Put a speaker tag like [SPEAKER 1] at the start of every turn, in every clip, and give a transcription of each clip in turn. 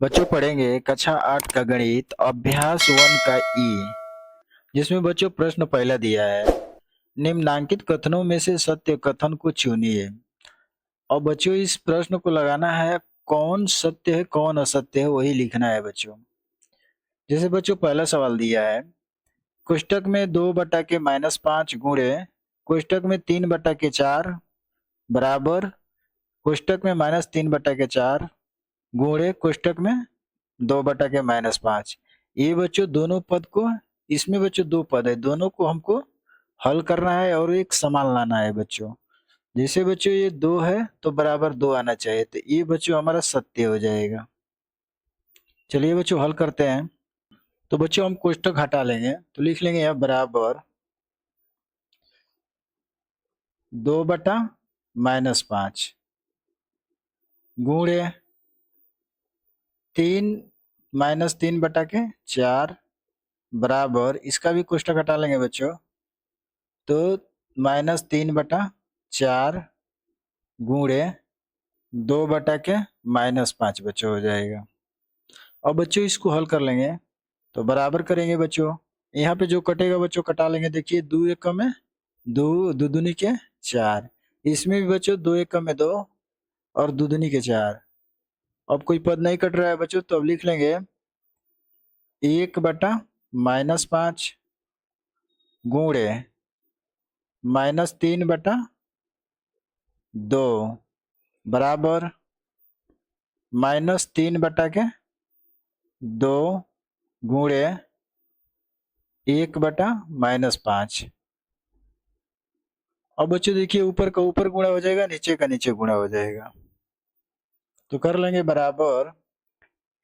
[SPEAKER 1] बच्चों पढ़ेंगे कक्षा 8 का गणित अभ्यास 1 का ई, जिसमें बच्चों प्रश्न पहला दिया है। निम्नांकित कथनों में से सत्य कथन को चुनिए। और बच्चों इस प्रश्न को लगाना है, कौन सत्य है कौन असत्य है वही लिखना है बच्चों। जैसे बच्चों पहला सवाल दिया है, कोष्टक में 2/(-5) गुणे कोष्टक में 3/4 बराबर कोष्टक में -3/4 गुणे कोष्टक में 2/-5। ये बच्चों दोनों पद को, इसमें बच्चों दो पद है, दोनों को हमको हल करना है और एक समान लाना है बच्चों। जैसे बच्चों ये 2 है तो बराबर 2 आना चाहिए, तो ये बच्चों हमारा सत्य हो जाएगा। चलिए बच्चों हल करते हैं। तो बच्चों हम कोष्टक हटा लेंगे, तो लिख लेंगे यहाँ बराबर 2/-5 गुणे 3-3/4 बराबर, इसका भी कोष्टक हटा लेंगे बच्चों, तो -3/4 गुणे 2/-5 बच्चों हो जाएगा। अब बच्चों इसको हल कर लेंगे, तो बराबर करेंगे बच्चों, यहाँ पे जो कटेगा बच्चों कटा लेंगे। देखिए 2 एकम में 2, 2 दूनी के 4, इसमें भी बच्चों 2 एकम में 2 और 2 दूनी के 4। अब कोई पद नहीं कट रहा है बच्चों, तो अब लिख लेंगे 1/-5 गुणे -3/2 बराबर -3/2 गुणे 1/-5। अब बच्चों देखिए ऊपर का ऊपर गुणा हो जाएगा, नीचे का नीचे गुणा हो जाएगा, तो कर लेंगे बराबर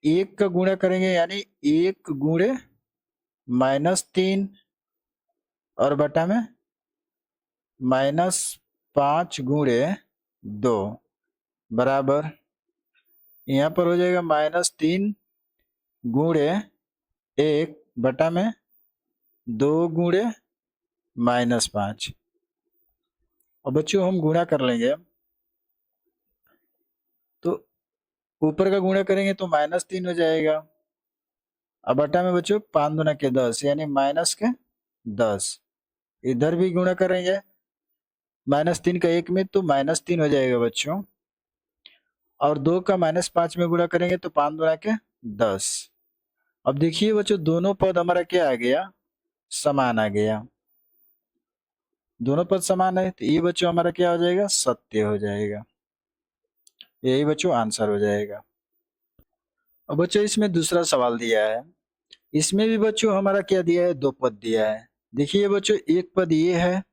[SPEAKER 1] 1 का गुणा करेंगे यानी 1 गुणे -3 और बटा में -5 गुणे 2 बराबर, यहाँ पर हो जाएगा -3 गुणे 1 बटा में 2 गुणे -5। और बच्चों हम गुणा कर लेंगे, तो ऊपर का गुणा करेंगे तो -3 हो जाएगा। अब बटा में बच्चों 5 दूना के 10 यानी -10। इधर भी गुणा करेंगे -3 का 1 में तो -3 हो जाएगा बच्चों, और 2 का -5 में गुणा करेंगे तो 5 दूना के 10। अब देखिए बच्चों दोनों पद हमारा क्या आ गया, समान आ गया। दोनों पद समान है तो ये बच्चों हमारा क्या हो जाएगा, सत्य हो जाएगा। यही बच्चों आंसर हो जाएगा। अब बच्चों इसमें दूसरा सवाल दिया है, इसमें भी बच्चों हमारा क्या दिया है, दो पद दिया है। देखिए बच्चों एक पद ये है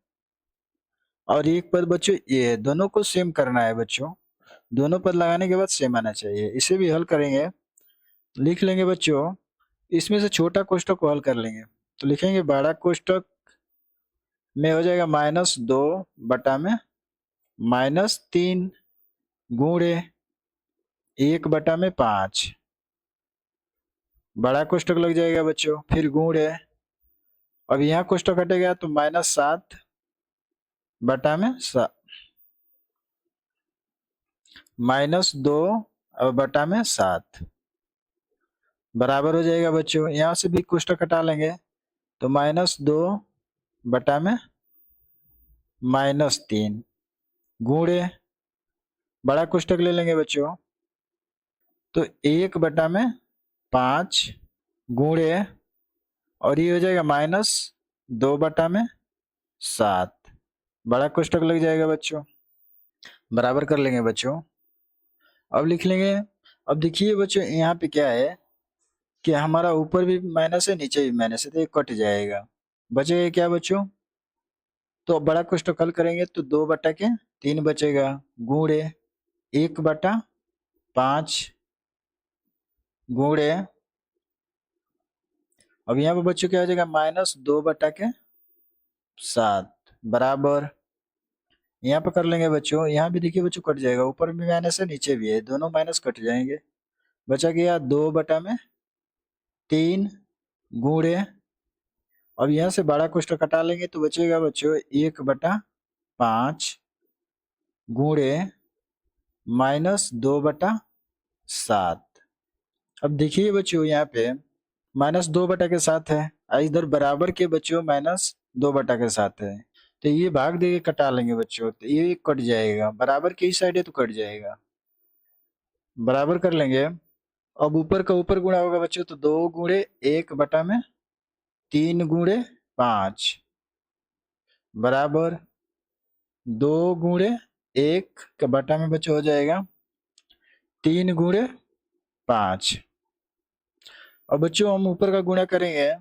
[SPEAKER 1] और एक पद बच्चों ये है, दोनों को सेम करना है बच्चों। दोनों पद लगाने के बाद सेम आना चाहिए। इसे भी हल करेंगे, लिख लेंगे बच्चों, इसमें से छोटा कोष्टक को हल कर लेंगे, तो लिखेंगे बड़ा कोष्टक में हो जाएगा -2 बटा में -3 गुणे 1/5। बड़ा कोष्टक लग जाएगा बच्चों, फिर गुणे, अब यहाँ कोष्टक हटेगा तो -7 बटा में -2 और बटा में 7 बराबर हो जाएगा बच्चों। यहाँ से भी कोष्टक हटा लेंगे तो -2 बटा में -3 गुणे, बड़ा कोष्टक ले लेंगे बच्चों, तो 1/5 गुणे, और ये हो जाएगा -2 बटा में 7, बड़ा कोष्टक लग जाएगा बच्चों, बराबर कर लेंगे बच्चों। अब लिख लेंगे, अब देखिए बच्चों यहाँ पे क्या है कि हमारा ऊपर भी माइनस है नीचे भी माइनस है, तो ये कट जाएगा, बचेगा क्या बच्चों, तो बड़ा कोष्टक हल करेंगे तो 2/3 बचेगा गुणे 1/5 गुणे, अब यहाँ पे बच्चों क्या हो जाएगा -2/7 बराबर, यहाँ पे कर लेंगे बच्चों, यहाँ भी देखिए बच्चों कट जाएगा, ऊपर भी माइनस है नीचे भी है, दोनों माइनस कट जाएंगे, बचा गया 2/3 गुणे, अब यहाँ से बड़ा कोष्टक हटा लेंगे तो बचेगा बच्चों 1/5 गुणे -2/7। अब देखिए बच्चों यहाँ पे -2/7 है, इधर बराबर के बच्चों -2/7 है, तो ये भाग देके कटा लेंगे बच्चों, तो ये कट जाएगा, बराबर के ही साइड है तो कट जाएगा, बराबर कर लेंगे। अब ऊपर का ऊपर गुणा होगा बच्चों, तो 2 गुणे 1/3 गुणे 5 बराबर 2 गुणे 1 का बटा में बच्चों हो जाएगा 3 गुणे 5। और बच्चों हम ऊपर का गुणा करेंगे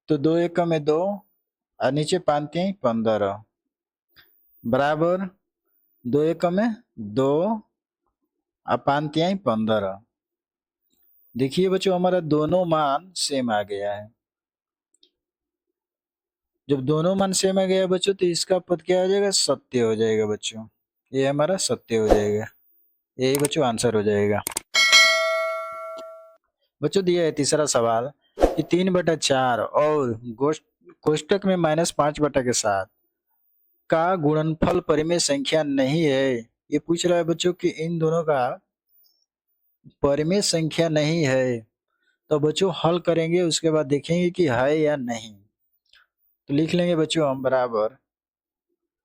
[SPEAKER 1] तो 2 एकम में 2 और नीचे 5 3 15 बराबर 2 एकम में 2 और 5 3 15। देखिए बच्चों हमारा दोनों मान सेम आ गया है। जब दोनों मान सेम आ गया बच्चों तो इसका पद क्या हो जाएगा, सत्य हो जाएगा बच्चों, ये हमारा सत्य हो जाएगा, यही बच्चों आंसर हो जाएगा। बच्चों दिया है तीसरा सवाल कि 3/4 और कोष्टक में -5/7 का गुणनफल परिमेय संख्या नहीं है। ये पूछ रहा है बच्चों कि इन दोनों का परिमेय संख्या नहीं है, तो बच्चों हल करेंगे, उसके बाद देखेंगे कि है या नहीं। तो लिख लेंगे बच्चों हम बराबर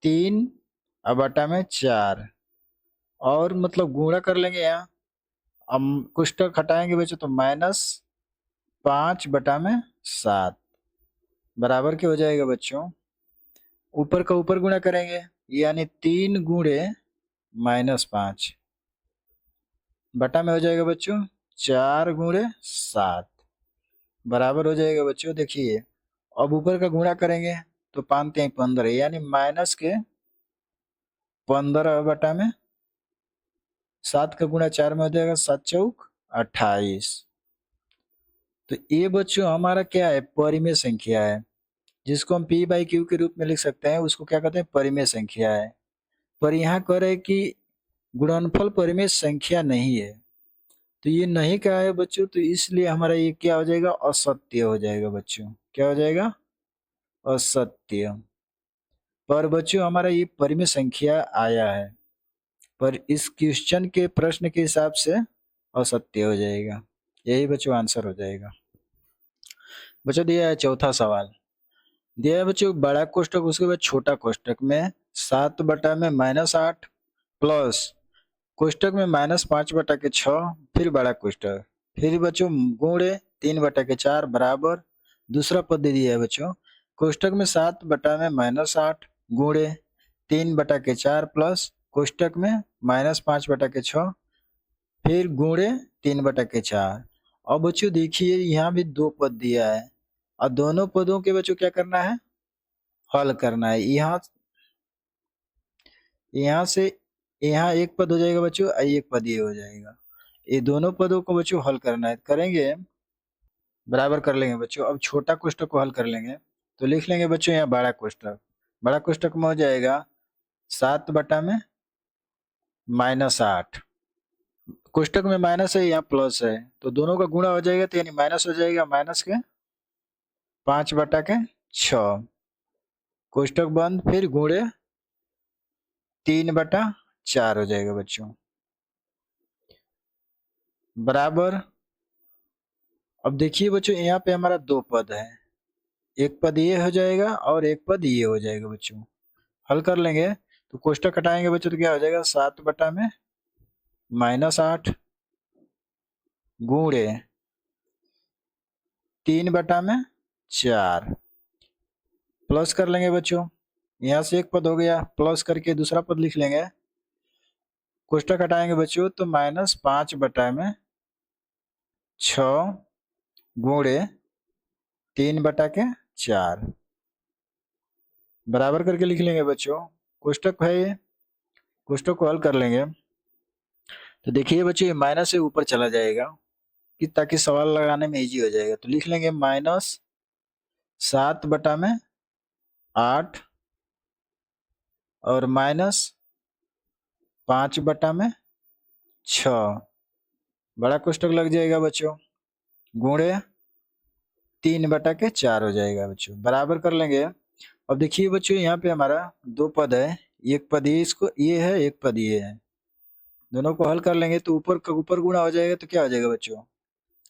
[SPEAKER 1] 3/4 और मतलब गुणा कर लेंगे, यहाँ हम कोष्टक हटाएंगे बच्चों तो -5/7 बराबर के हो जाएगा बच्चों, ऊपर का ऊपर गुणा करेंगे यानी 3 गुणे -5 बटा में हो जाएगा बच्चों 4 गुणे 7 बराबर हो जाएगा बच्चों। देखिए अब ऊपर का गुणा करेंगे तो 5 3 15 यानी माइनस के 15 बटा में 7 का गुणा 4 में हो जाएगा 7 चौक 28। तो ये बच्चों हमारा क्या है, परिमेय संख्या है, जिसको हम P/Q के रूप में लिख सकते हैं, उसको क्या कहते हैं, परिमेय संख्या है। पर यहाँ कह रहे कि गुणनफल परिमेय संख्या नहीं है, तो ये नहीं कहा है बच्चों, तो इसलिए हमारा ये क्या हो जाएगा, असत्य हो जाएगा बच्चों, क्या हो जाएगा, असत्य। पर बच्चों हमारा ये परिमेय संख्या आया है, पर इस क्वेश्चन के प्रश्न के हिसाब से असत्य हो जाएगा, यही बच्चों आंसर हो जाएगा। बच्चों दिया है चौथा सवाल, दिया है बच्चों बड़ा कोष्टक उसके बाद छोटा कोष्टक में 7/8 प्लस कोष्टक में -5/6 फिर बड़ा कोष्टक, फिर बच्चों गुणे 3/4 बराबर दूसरा पद दे दिया है बच्चों, कोष्टक में 7/8 गुणे 3/4 प्लस कोष्टक में -5/6 फिर गुणे 3/4। अब बच्चों देखिए यहाँ भी 2 पद दिया है और दोनों पदों के बच्चों क्या करना है, हल करना है। यहाँ से यहाँ एक पद हो जाएगा बच्चों, एक पद ये हो जाएगा, ये दोनों पदों को बच्चों हल करना है, करेंगे बराबर कर लेंगे बच्चों। अब छोटा कोष्टक को हल कर लेंगे तो लिख लेंगे बच्चों यहाँ बड़ा कोष्टक, बड़ा कोष्टक में हो जाएगा 7/-8 कोष्टक में माइनस है यहाँ प्लस है, तो दोनों का गुणा हो जाएगा तो यानी माइनस हो जाएगा, माइनस के 5/6 कोष्टक बंद, फिर गुणे 3/4 हो जाएगा बच्चों बराबर। अब देखिए बच्चों यहाँ पे हमारा 2 पद है, एक पद ये हो जाएगा और एक पद ये हो जाएगा बच्चों, हल कर लेंगे तो कोष्टक हटाएंगे बच्चों तो क्या हो जाएगा 7/-8 गुणे 3/4 प्लस कर लेंगे बच्चों, यहाँ से एक पद हो गया, प्लस करके दूसरा पद लिख लेंगे, कोष्टक हटाएंगे बच्चों तो -5/6 गुणे 3/4 बराबर करके लिख लेंगे बच्चों, कोष्टक है ये, कोष्टक को हल कर लेंगे तो देखिए बच्चों ये माइनस से ऊपर चला जाएगा कि ताकि सवाल लगाने में इजी हो जाएगा, तो लिख लेंगे -7/8 और -5/6 बड़ा कोष्टक लग जाएगा बच्चों, गुणे 3/4 हो जाएगा बच्चों, बराबर कर लेंगे। अब देखिए बच्चों यहाँ पे हमारा 2 पद है, एक पद ये इसको ये है, एक पद ये है, दोनों को हल कर लेंगे तो ऊपर का ऊपर गुणा हो जाएगा तो क्या हो जाएगा बच्चों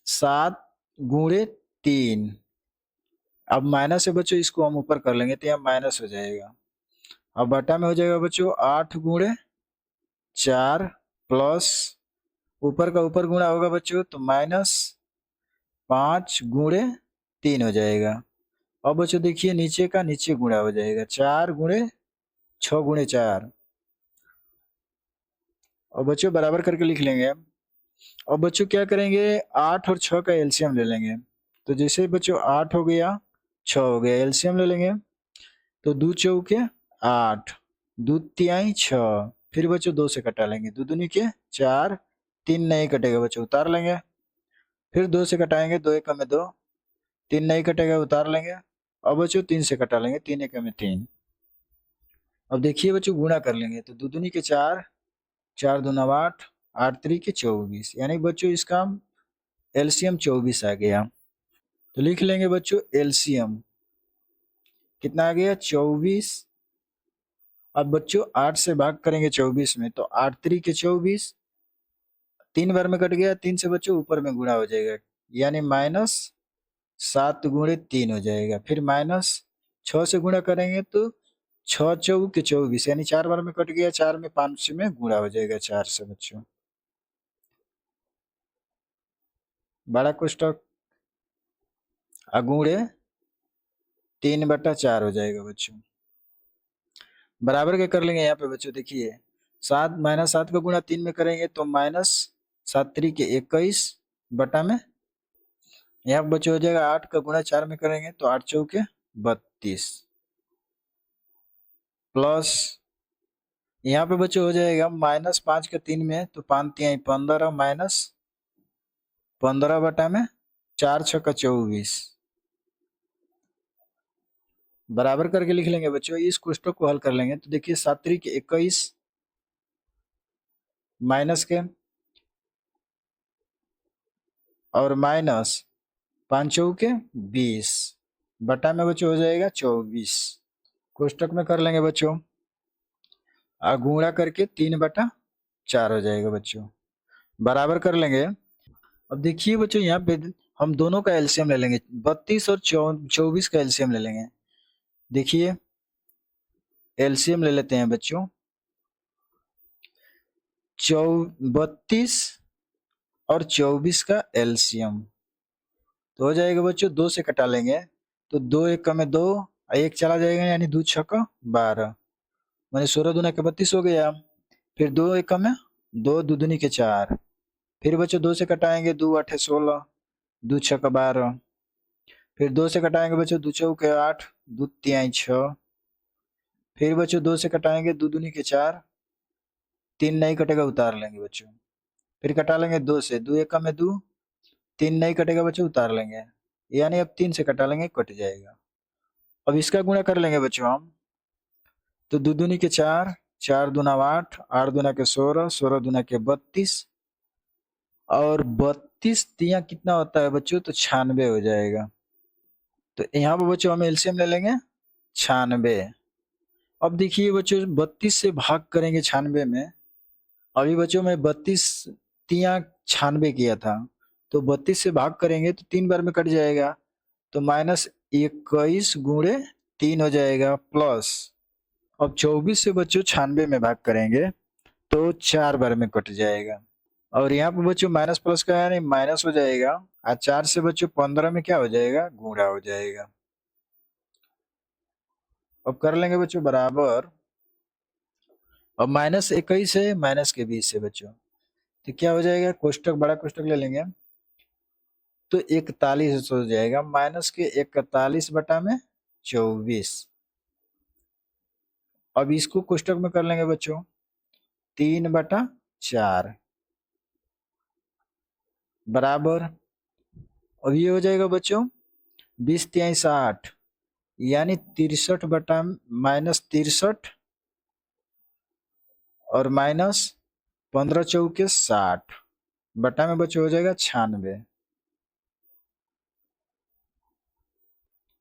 [SPEAKER 1] 7 गुणे 3। अब माइनस है बच्चों, इसको हम ऊपर कर लेंगे तो यहाँ माइनस हो जाएगा। अब बटा में हो जाएगा बच्चों 8 गुणे 4 प्लस ऊपर का ऊपर गुणा होगा बच्चों तो -5 गुणे 3 हो जाएगा। अब बच्चों देखिए नीचे का नीचे गुणा हो जाएगा 4 गुणे 6 गुणे 4। और बच्चों बराबर करके लिख लेंगे। अब बच्चों क्या करेंगे 8 और 6 का एलसीएम ले लेंगे। तो जैसे बच्चों 8 हो गया 6 हो गया, एलसीएम ले लेंगे तो 2 चौके 8, 2 तिहाई 6, फिर बच्चों 2 से कटा लेंगे, 2 दूनी के 4, 3 नहीं कटेगा बच्चों उतार लेंगे, फिर 2 से कटाएंगे, 2 एक में 2, 3 नहीं कटेगा उतार लेंगे। अब बच्चों 3 से कटा लेंगे, 3 एक में 3। अब देखिए बच्चों गुणा कर लेंगे तो 2 दूनी के 4, 4 दूना 8, 8 3 के 24, यानी बच्चों इसका एलसीएम 24 आ गया। तो लिख लेंगे बच्चों एलसीएम कितना आ गया 24। अब बच्चों 8 से भाग करेंगे 24 में तो 8 3 के 24, 3 बार में कट गया, 3 से बच्चों ऊपर में गुणा हो जाएगा, यानी -7 गुणे 3 हो जाएगा। फिर -6 से गुणा करेंगे तो 6 चौक के 24, यानी 4 बार में कट गया, 4 में 5 में गुणा हो जाएगा 4 से बच्चों। बड़ा कोष्टक अगुणे 3/4 हो जाएगा बच्चों। बराबर के कर लेंगे यहाँ पे बच्चों, देखिए 7 -7 का गुणा 3 में करेंगे तो -7 3 के 21 बटा में, यहाँ पे बच्चों हो जाएगा 8 का गुणा 4 में करेंगे तो 8 चौके 32 प्लस यहाँ पे बच्चों हो जाएगा -5 के 3 में तो 5 तिहाई 15 -15 बटा में 4 6 का 24 बराबर करके लिख लेंगे बच्चों। इस कोष्टक को हल कर लेंगे तो देखिए 7 3 के 21 माइनस के और -5 चौके 20 बटा में बच्चों हो जाएगा 24। कोष्टक में कर लेंगे बच्चों, गुणा करके 3/4 हो जाएगा बच्चों। बराबर कर लेंगे। अब देखिए बच्चों यहाँ पे हम दोनों का एलसीएम ले लेंगे, 32 और 24 का एलसीएम ले लेंगे। देखिए एलसीएम ले लेते हैं बच्चों, 32 और 24 का एलसीएम तो हो जाएगा बच्चों 2 से कटा लेंगे तो 2 एक में 2, 1 चला जाएगा, यानी 2 6 12, माने 16 दूना के 32 हो गया। फिर 2 एक में 2, 2 दूनी के 4, फिर बच्चों 2 से कटाएंगे, 2 8 16, 2 6 12, फिर 2 से कटाएंगे बच्चों 2 चौके 8, 2 तिहाई 6, फिर बच्चों 2 से कटाएंगे, 2 दूनी के 4, 3 नहीं कटेगा उतार लेंगे बच्चों, फिर कटा लेंगे 2 से, 2 एक में 2, 3 नहीं कटेगा बच्चों उतार लेंगे, यानी अब 3 से कटा लेंगे कट जाएगा। अब इसका गुणा कर लेंगे बच्चों हम तो 2 दूनी के 4, 4 दूना 8, 8 दूना के 16, 16 दूना के 32 और 32 तिया कितना होता है बच्चों तो 96 हो जाएगा। तो यहाँ पर बच्चों हम एलसीएम ले लेंगे 96। अब देखिए बच्चों 32 से भाग करेंगे 96 में, अभी बच्चों में 32 तिया 96 किया था तो 32 से भाग करेंगे तो 3 बार में कट जाएगा तो -21 गुणे 3 हो जाएगा प्लस, अब 24 से बच्चों 96 में भाग करेंगे तो 4 बार में कट जाएगा, और यहाँ पे बच्चों माइनस प्लस का यानी माइनस हो जाएगा, और 4 से बच्चों 15 में क्या हो जाएगा गुणा हो जाएगा। अब कर लेंगे बच्चों बराबर, अब -21 है माइनस के 20 से बच्चों तो क्या हो जाएगा, कोष्टक बड़ा कोष्टक ले लेंगे तो 41 हो जाएगा, माइनस के 41 बटा में 24। अब इसको कोष्टक में कर लेंगे बच्चों 3/4 बराबर, अब ये हो जाएगा बच्चों 20 तिहाई 60, यानी 63 बटा -63 और -15 चौके 60 बटा में बच्चों हो जाएगा 96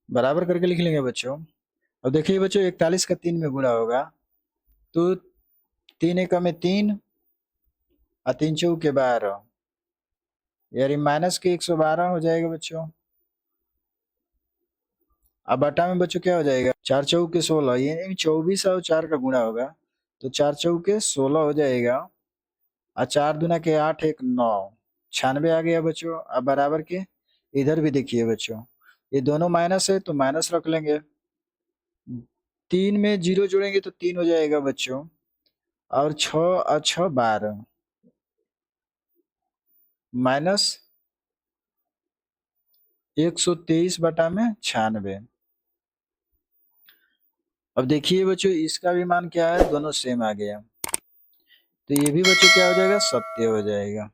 [SPEAKER 1] बराबर करके लिख लेंगे बच्चों। अब देखिए बच्चों 41 का 3 में गुणा होगा तो 3 एक में 3 और 3 चौके 12, यानी माइनस के 112 हो जाएगा बच्चों। अब बटा में बच्चों क्या हो जाएगा, 4 चौके 16, ये 24 और 4 का गुणा होगा तो 4 चौके 16 हो जाएगा और 4 दूना के 8 एक 9, 96 आ गया बच्चों। अब बराबर के इधर भी देखिए बच्चों, ये दोनों माइनस है तो माइनस रख लेंगे, 3 में 0 जोड़ेंगे तो 3 हो जाएगा बच्चों, और 6 और 6 12 माइनस 123 बटा में 96। अब देखिए बच्चों इसका भी मान क्या है, दोनों सेम आ गया तो ये भी बच्चों क्या हो जाएगा, सत्य हो जाएगा।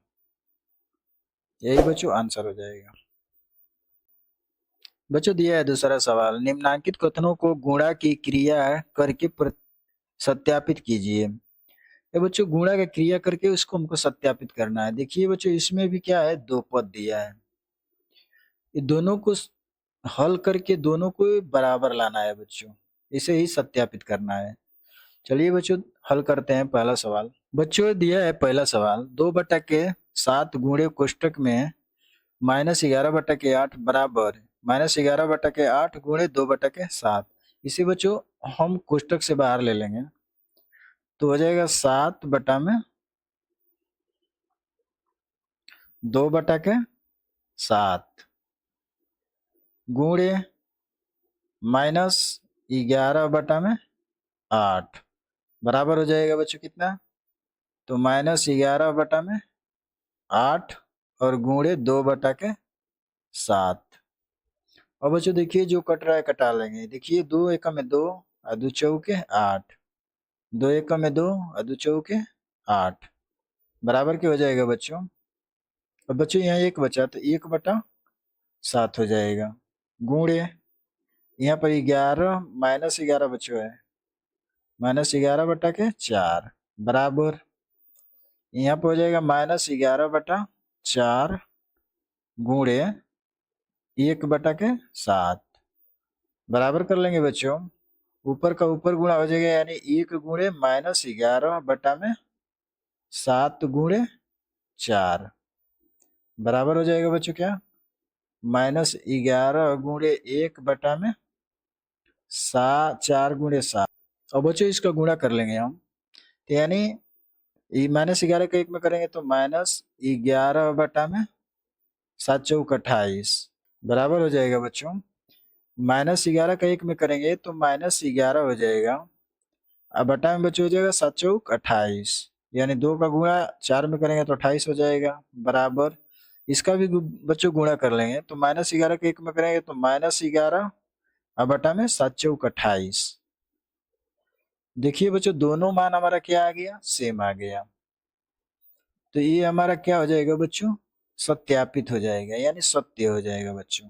[SPEAKER 1] यही बच्चों आंसर हो जाएगा। बच्चों दिया है दूसरा सवाल, निम्नांकित कथनों को गुणा की क्रिया करके सत्यापित कीजिए। ये बच्चों गुणा का क्रिया करके उसको हमको सत्यापित करना है। देखिए बच्चों इसमें भी क्या है, 2 पद दिया है, ये दोनों को हल करके दोनों को बराबर लाना है बच्चों, इसे ही सत्यापित करना है। चलिए बच्चों हल करते हैं पहला सवाल। बच्चों दिया है पहला सवाल, 2/7 गुणे कोष्टक में -11/8 बराबर -11/8 गुणे 2/7। इसे बच्चों हम कोष्टक से बाहर ले लेंगे तो हो जाएगा 7 बटा में 2/7 गुणे -11 बटा में 8 बराबर हो जाएगा बच्चों कितना, तो -11 बटा में 8 और गुणे 2/7। और बच्चों देखिए जो कट रहा है कटा लेंगे, देखिए 2 एकम में 2 और 2 चौके 8, 2 एकम में 2 और 2 चौके 8 बराबर के हो जाएगा बच्चों। अब बच्चों यहाँ 1 बचा तो 1/7 हो जाएगा गुणे यहाँ पर 11 -11 बच्चों है -11/4 बराबर यहाँ पर हो जाएगा -11/4 गुणे 1/7 बराबर कर लेंगे बच्चों, ऊपर का ऊपर गुणा हो जाएगा यानी 1 गुणे -11/7 गुणे 4 बराबर हो जाएगा बच्चों क्या, -11 गुणे 1/4 गुणे 7। अब बच्चों इसका गुणा कर लेंगे हम तो यानी -11 का 1 में करेंगे तो -11/7 चौक 28 बराबर हो जाएगा बच्चों। -11 का 1 में करेंगे तो -11 हो जाएगा, अब बटा में बच्चों हो जाएगा 7 चौक 28 यानी 2 का गुणा 4 में करेंगे तो 28 हो जाएगा बराबर। इसका भी बच्चों गुणा कर लेंगे तो -11 के 1 में करेंगे तो -11 अब बटा में 7 चौक 28। देखिए बच्चों दोनों मान हमारा क्या आ गया, सेम आ गया, तो ये हमारा क्या हो जाएगा बच्चों, सत्यापित हो जाएगा यानी सत्य हो जाएगा बच्चों।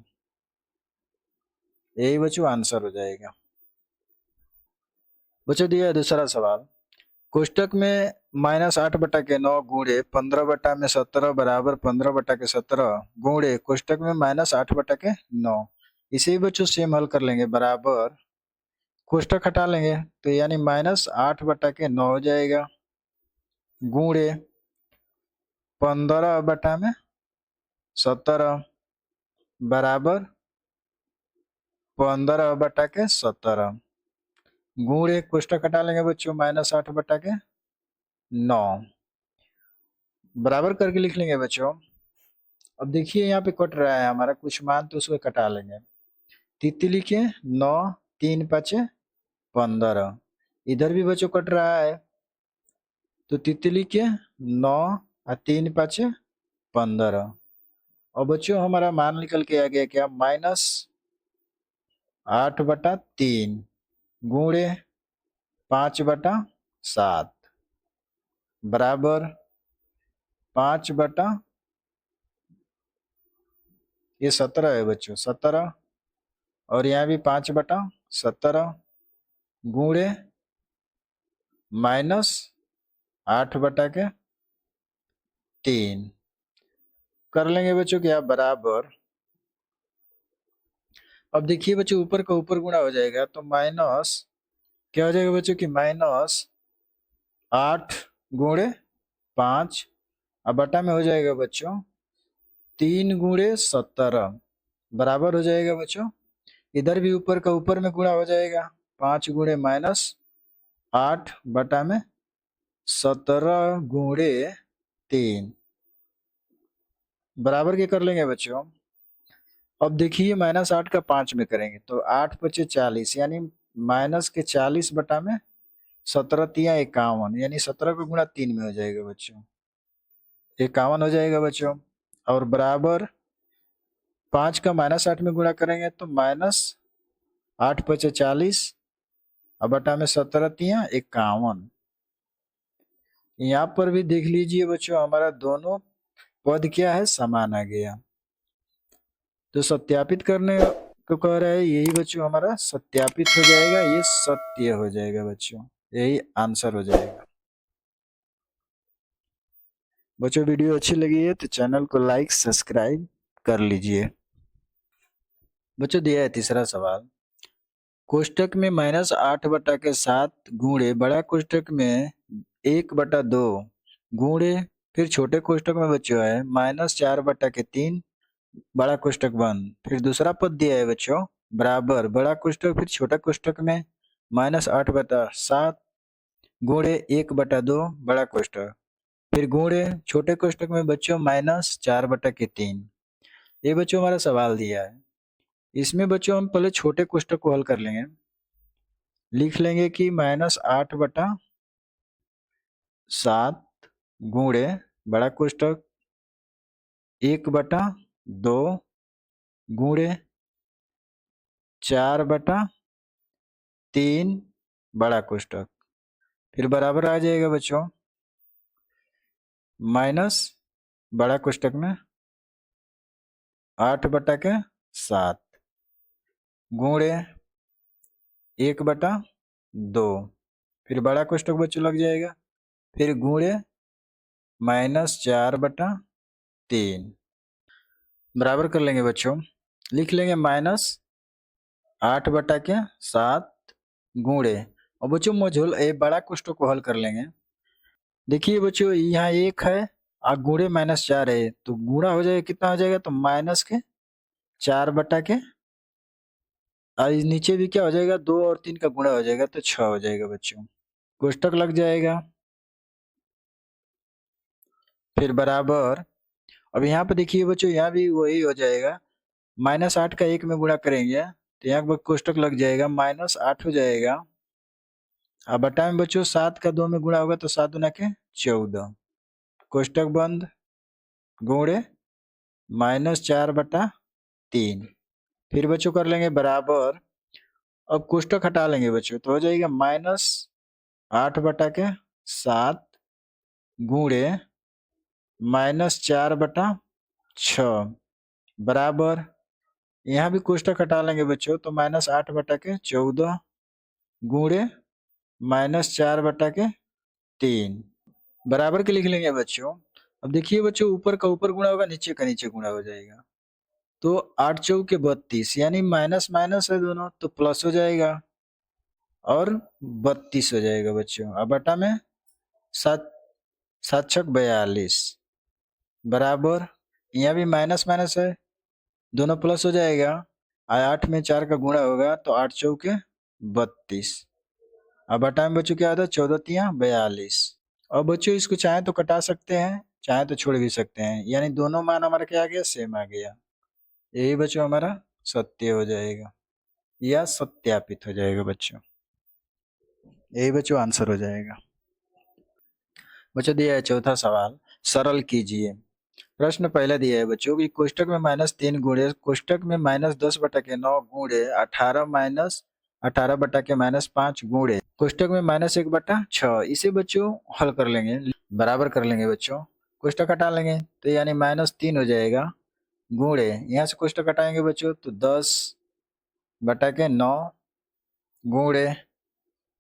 [SPEAKER 1] यही बच्चों आंसर हो जाएगा। बच्चों दिया है दूसरा सवाल, कोष्टक में -8/9 गुणे 15/17 बराबर 15/17 गुणे कोष्टक में -8/9। इसे भी बच्चों सेम हल कर लेंगे बराबर कोष्टक हटा लेंगे तो यानी -8/9 हो जाएगा गुणे 15/17 बराबर 15/17 गुणे कोष्टक हटा लेंगे बच्चों -8/9 बराबर करके लिख लेंगे बच्चों। अब देखिए यहाँ पे कट रहा है हमारा कुछ मान तो उसको कटा लेंगे, तिथि लिखिए 9 3 5 15, इधर भी बच्चों कट रहा है तो तिथि लिखिए 9 और 3 5 15 और बच्चों हमारा मान निकल के आ गया क्या, -8/3 गुणे 5/7 बराबर 5 ये 17 है बच्चों 17 और यहाँ भी 5/17 गुणे -8/3 कर लेंगे बच्चों क्या बराबर। अब देखिए बच्चों ऊपर का ऊपर गुणा हो जाएगा तो माइनस क्या हो जाएगा बच्चों की -8 गुणे 5 अब बटा में हो जाएगा बच्चों 3 गुणे 17 बराबर हो जाएगा बच्चों, इधर भी ऊपर का ऊपर में गुणा हो जाएगा, 5 गुणे -8 बटा में 17 गुणे 3 बराबर के कर लेंगे बच्चों। अब देखिए -8 का 5 में करेंगे तो 8 पचे 40 यानी -40 बटा में 17 तिया 51 यानी 17 को गुणा 3 में हो जाएगा बच्चों, 51 हो जाएगा बच्चों। और बराबर 5 का -8 में गुणा करेंगे तो -8 पचे 40 और बटा में 17 तिया 51। यहाँ पर भी देख लीजिए बच्चों हमारा दोनों पद क्या है, समान आ गया। तो सत्यापित करने को कह रहा है, यही बच्चों हमारा सत्यापित हो जाएगा, ये सत्य हो जाएगा बच्चों, यही आंसर हो जाएगा। बच्चों वीडियो अच्छी लगी है तो चैनल को लाइक सब्सक्राइब कर लीजिए। बच्चों दिया है तीसरा सवाल, कोष्टक में -8 बटा के 7 गुणे बड़ा कोष्टक में 1 बटा 2 गुणे फिर छोटे कोष्टक में बच्चों है -4 बटा के 3 बड़ा कोष्टक बंद। फिर दूसरा पद दिया है बच्चों बराबर बड़ा कोष्टक फिर छोटा कोष्टक में -8 बटा 7 गुणे 1 बटा 2 बड़ा कोष्टक फिर गुणे छोटे कोष्टक में बच्चों -4 बटा के 3। ये बच्चों हमारा सवाल दिया है। इसमें बच्चों हम पहले छोटे कोष्टक को हल कर लेंगे। लिख लेंगे कि -8 बटा 7 गुणे बड़ा कोष्टक 1 बटा 2 गुणे 4 बटा 3 बड़ा कोष्टक फिर बराबर आ जाएगा बच्चों माइनस बड़ा कोष्टक में 8 बटा के 7 गुणे 1 बटा 2 फिर बड़ा कोष्टक बच्चों लग जाएगा फिर गुणे -4 बटा 3 बराबर कर लेंगे बच्चों। लिख लेंगे -8 बटा के 7 गुणे और बच्चों मझोल ए बड़ा कोष्टक को हल कर लेंगे। देखिए बच्चों यहाँ 1 है और गुणे -4 है तो गुणा हो जाएगा, कितना हो जाएगा तो -4 बटा के और नीचे भी क्या हो जाएगा 2 और 3 का गुणा हो जाएगा तो 6 हो जाएगा बच्चों, कोष्टक लग जाएगा। फिर बराबर अब यहाँ पे देखिए बच्चों यहाँ भी वही हो जाएगा, -8 का 1 में गुणा करेंगे तो यहाँ पर कोष्टक लग जाएगा -8 हो जाएगा और बटा में बच्चों 7 का 2 में गुणा होगा तो 7 दूना के 14 कोष्टक बंद गुणे -4 बटा 3 फिर बच्चों कर लेंगे बराबर। अब कोष्टक हटा लेंगे बच्चों तो हो जाएगा -8 बटा के 7 गुणे -4 बटा 6 बराबर यहाँ भी कोष्टक हटा लेंगे बच्चों तो -8 बटा के 14 गुणे -4 बटा के 3 बराबर के लिख लेंगे बच्चों। अब देखिए बच्चों ऊपर का ऊपर गुणा होगा नीचे का नीचे गुणा हो जाएगा तो 8 चौके 32 यानी माइनस माइनस है दोनों तो प्लस हो जाएगा और 32 हो जाएगा बच्चों। अब बटा में 7 7 छक 42 बराबर यहाँ भी माइनस माइनस है दोनों प्लस हो जाएगा। 8 में 4 का गुणा होगा तो 8 चौके 32। अब बटा में बच्चों क्या होता है 14 तिया 42। और बच्चों इसको चाहे तो कटा सकते हैं चाहे तो छोड़ भी सकते हैं, यानी दोनों मान हमारा क्या आ गया सेम आ गया। यही बच्चों हमारा सत्य हो जाएगा या सत्यापित हो जाएगा बच्चों, यही बच्चों आंसर हो जाएगा। बच्चों दिया है चौथा सवाल, सरल कीजिए। प्रश्न पहला दिया है बच्चों कि कोष्टक में -3 गुणे कोष्टक में -10 बटा के 9 गुणे 18 बटा के -5 गुणे कोष्टक में -1 बटा 6। इसे बच्चों हल कर लेंगे, बराबर कर लेंगे बच्चों। कोष्टक हटा लेंगे तो यानी -3 हो जाएगा गुणे यहाँ से कोष्टक हटाएंगे बच्चों तो 10 बटा के 9 गुणे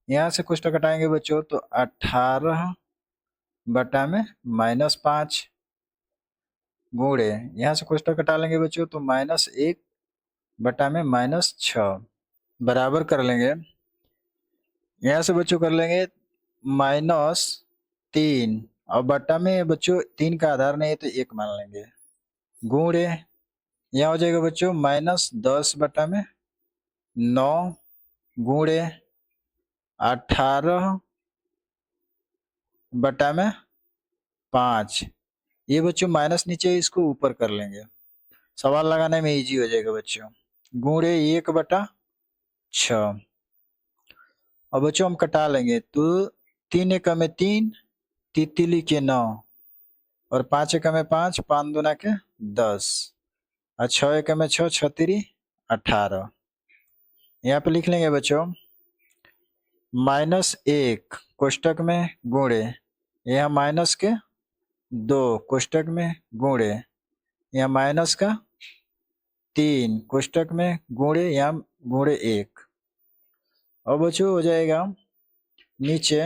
[SPEAKER 1] यहाँ से कोष्टक हटाएंगे बच्चों तो 18 बटा में -5 गुणे यहाँ से कोष्टक हटा लेंगे बच्चों तो -1 बटा में -6 बराबर कर लेंगे। यहाँ से बच्चों कर लेंगे -3 और बटा में बच्चों 3 का आधार नहीं है तो 1 मान लेंगे गुणे यहाँ हो जाएगा बच्चों -10/9 गुणे 18/5। ये बच्चों माइनस नीचे इसको ऊपर कर लेंगे, सवाल लगाने में इजी हो जाएगा बच्चों। गुणे 1/6। और बच्चों हम कटा लेंगे तो 3 एकम में 3, तितली के 9 और 5 एकम में 5, 5 दूना के 10 और 6 एकम में 6, 6 तिरी 18। यहाँ पे लिख लेंगे बच्चों -1 कोष्टक में गुणे यहाँ माइनस के 2 कोष्टक में गुणे यहाँ माइनस का 3 कोष्टक में गुणे यहाँ गुणे 1। और बच्चों हो जाएगा नीचे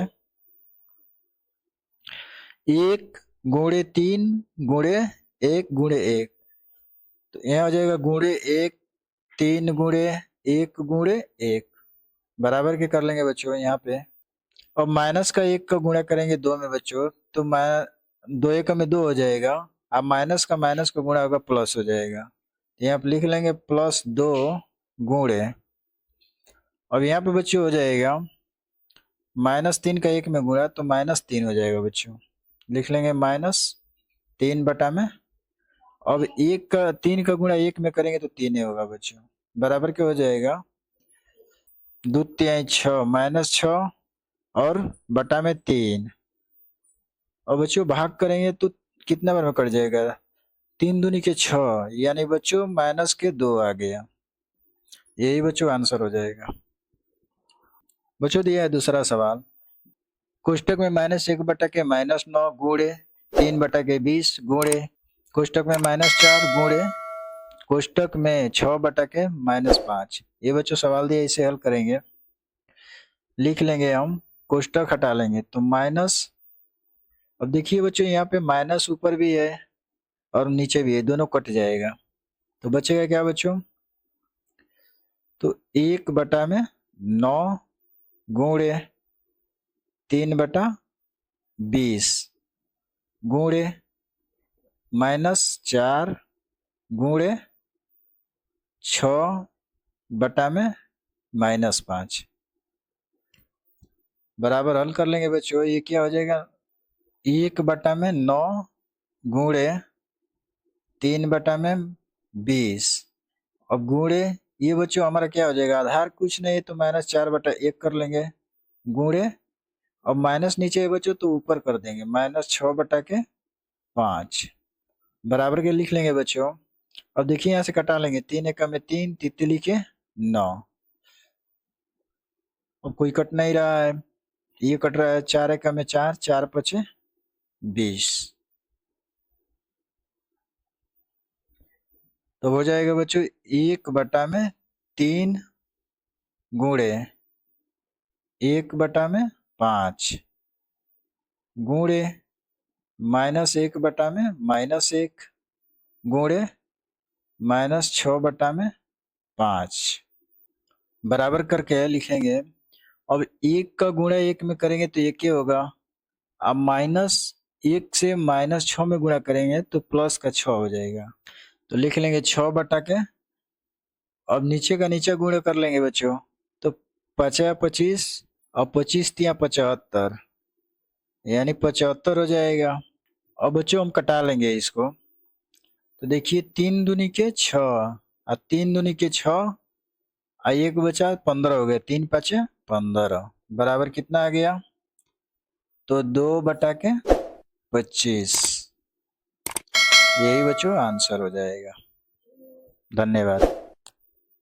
[SPEAKER 1] 1 गुणे 3 गुणे 1 गुणे 1, तो यहाँ हो जाएगा गुणे 1 3 गुणे 1 गुणे 1 बराबर के कर लेंगे बच्चों यहाँ पे। और माइनस का 1 का गुणा करेंगे 2 में बच्चों तो 2 1 में 2 हो जाएगा। अब माइनस का गुणा होगा प्लस हो जाएगा, यहाँ पे लिख लेंगे +2 गुणे। अब यहाँ पे बच्चों हो जाएगा -3 का 1 में गुणा तो -3 हो जाएगा बच्चों, लिख लेंगे -3/में। अब 1 का 3 का गुणा 1 में करेंगे तो 3 ही होगा बच्चों, बराबर क्या हो जाएगा 2 तिहाई 6 -6 और बटा में 3। और बच्चों भाग करेंगे तो कितना बार में कट जाएगा 3 दूनी के 6 यानी बच्चों -2 आ गया। यही बच्चों आंसर हो जाएगा। बच्चों दिया है दूसरा सवाल, कोष्टक में -1/के -9 गुणे 3/20 गुणे कोष्टक में -4 गुणे कोष्टक में 6/के -5। ये बच्चों सवाल दिया, इसे हल करेंगे। लिख लेंगे हम कोष्टक हटा लेंगे तो माइनस। अब देखिए बच्चों यहाँ पे माइनस ऊपर भी है और नीचे भी है, दोनों कट जाएगा तो बचेगा क्या बच्चों, तो 1/9 गुणे 3/20 गुणे -4 गुणे 6/5 बराबर हल कर लेंगे बच्चों। ये क्या हो जाएगा 1/9 गुणे 3/20 अब गुणे ये बच्चों हमारा क्या हो जाएगा आधार कुछ नहीं तो -4/1 कर लेंगे गुणे और माइनस नीचे है बच्चों तो ऊपर कर देंगे -6/5 बराबर के लिख लेंगे बच्चों। अब देखिए यहाँ से कटा लेंगे 3 एकम में 3 तितली के 9। अब कोई कट नहीं रहा है, ये कट रहा है 4 एकम में 4 4 5 20 तो हो जाएगा बच्चों 1/3 गुणे 1/5 गुणे -1/1 गुणे -6/5 बराबर करके लिखेंगे। अब 1 का गुणा 1 में करेंगे तो 1 ही होगा। अब -1 से -6 में गुणा करेंगे तो प्लस का 6 हो जाएगा तो लिख लेंगे 6/के। अब नीचे का नीचे गुणा कर लेंगे बच्चों तो 5 25 और 25 तिया 75 यानी 75 हो जाएगा। अब बच्चों हम कटा लेंगे इसको तो देखिए 3 दूनी के 6 और 3 दूनी के 6 और 1 बचा 15 हो गया 3 5 15 बराबर कितना आ गया तो 2/25। यही बच्चों आंसर हो जाएगा। धन्यवाद।